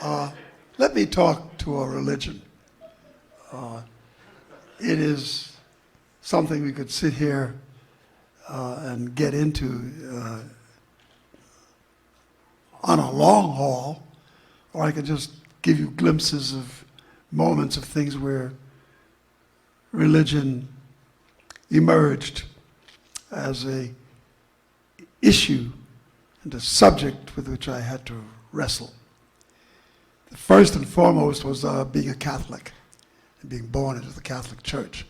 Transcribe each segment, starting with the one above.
Let me talk to a religion. It is something we could sit here and get into on a long haul, or I could just give you glimpses of moments of things where religion emerged as a issue and a subject with which I had to wrestle. The first and foremost was being a Catholic and being born into the Catholic Church.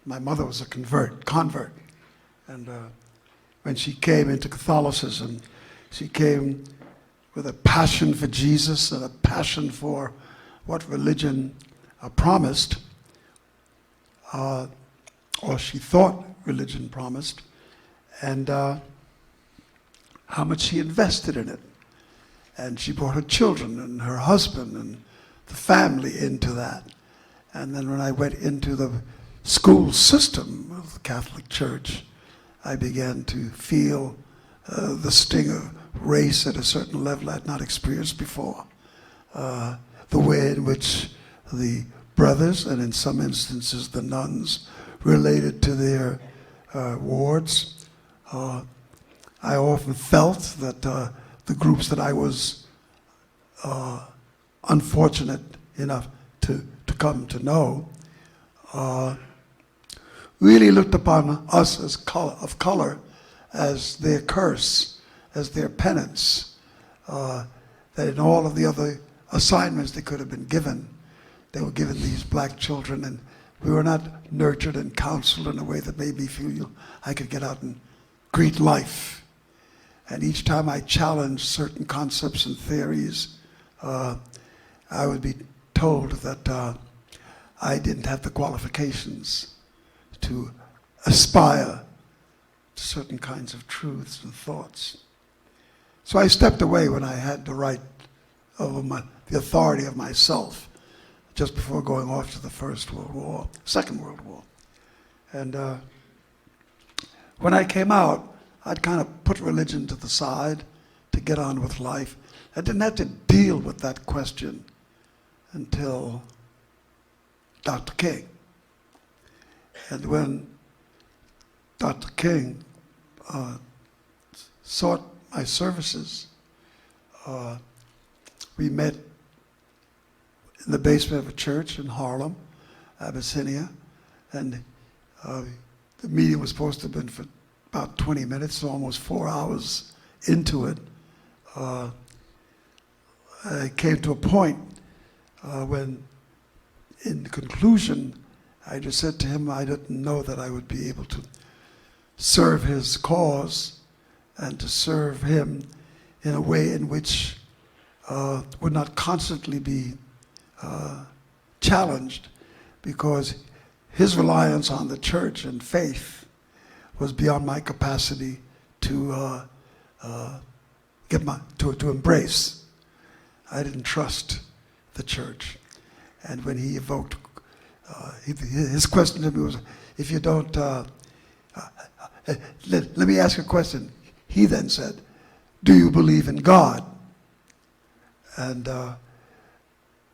My mother was a convert, and when she came into Catholicism, she came with a passion for Jesus and a passion for what religion promised, or she thought religion promised, and how much she invested in it. And she brought her children and her husband and the family into that. And then when I went into the school system of the Catholic Church, I began to feel the sting of race at a certain level I had not experienced before. The way in which the brothers, and in some instances the nuns, related to their wards. I often felt that the groups that I was unfortunate enough to come to know really looked upon us as of color as their curse, as their penance, that in all of the other assignments they could have been given, they were given these black children, and we were not nurtured and counseled in a way that made me feel I could get out and greet life. And each time I challenged certain concepts and theories, I would be told that I didn't have the qualifications to aspire to certain kinds of truths and thoughts. So I stepped away when I had the right over the authority of myself, just before going off to the Second World War. And when I came out, I'd kind of put religion to the side to get on with life. I didn't have to deal with that question until Dr. King. And when Dr. King sought my services, we met in the basement of a church in Harlem, Abyssinia, and the meeting was supposed to have been for about 20 minutes, so almost 4 hours into it. I came to a point when, in conclusion, I just said to him I didn't know that I would be able to serve his cause and to serve him in a way in which would not constantly be challenged, because his reliance on the church and faith was beyond my capacity to embrace. I didn't trust the church. And when he evoked, his question to me was, if you don't, let me ask you a question. He then said, do you believe in God? And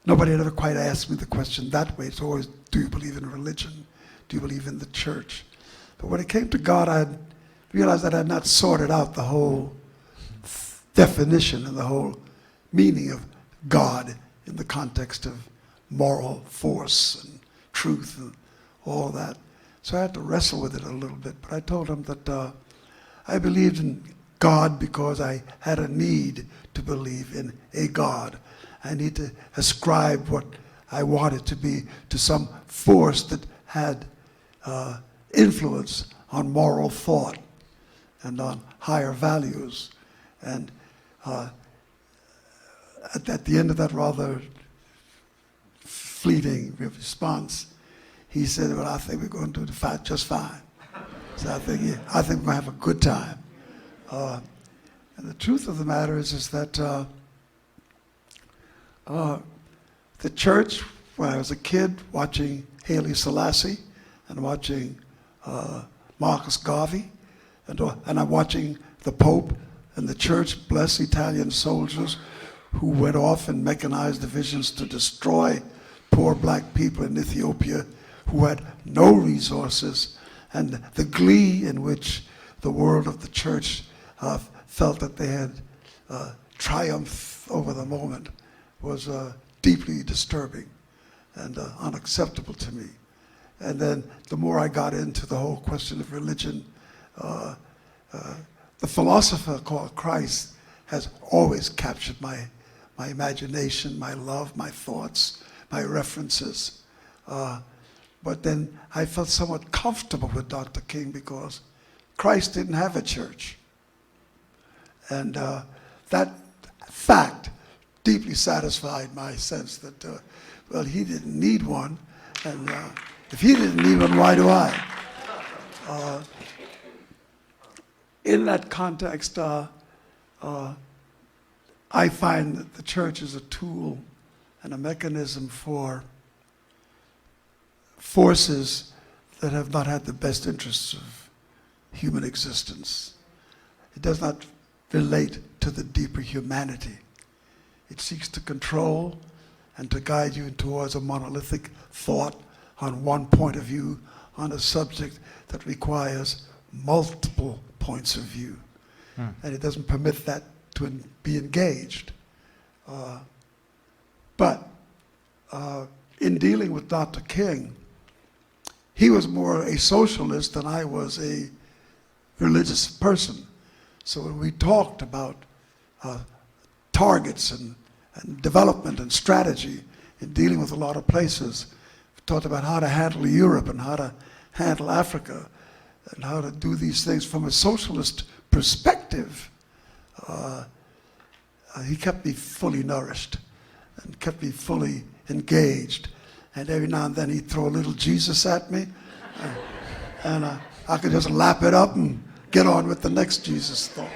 nobody had ever quite asked me the question that way. It's always, do you believe in religion? Do you believe in the church? But when it came to God, I realized that I had not sorted out the whole definition and the whole meaning of God in the context of moral force and truth and all that. So I had to wrestle with it a little bit. But I told him that I believed in God because I had a need to believe in a God. I need to ascribe what I wanted to be to some force that had influence on moral thought and on higher values. And at the end of that rather fleeting response, he said, well, I think we're going to do just fine. So I think we're going to have a good time. And the truth of the matter is that the church, when I was a kid, watching Haile Selassie and watching Marcus Garvey, and I'm watching the Pope and the church bless Italian soldiers who went off in mechanized divisions to destroy poor black people in Ethiopia who had no resources, and the glee in which the world of the church felt that they had triumphed over the moment was deeply disturbing and unacceptable to me. And then the more I got into the whole question of religion, the philosopher called Christ has always captured my imagination, my love, my thoughts, my references. But then I felt somewhat comfortable with Dr. King because Christ didn't have a church. And that fact deeply satisfied my sense that, well, he didn't need one. And if he didn't need one, why do I? In that context, I find that the church is a tool and a mechanism for forces that have not had the best interests of human existence. It does not relate to the deeper humanity. It seeks to control and to guide you towards a monolithic thought on one point of view on a subject that requires multiple points of view. And it doesn't permit that to be engaged. But in dealing with Dr. King, he was more a socialist than I was a religious person. So when we talked about targets and development and strategy in dealing with a lot of places, we talked about how to handle Europe and how to handle Africa and how to do these things from a socialist perspective. He kept me fully nourished and kept me fully engaged. And every now and then he'd throw a little Jesus at me, and I could just lap it up and get on with the next Jesus thought.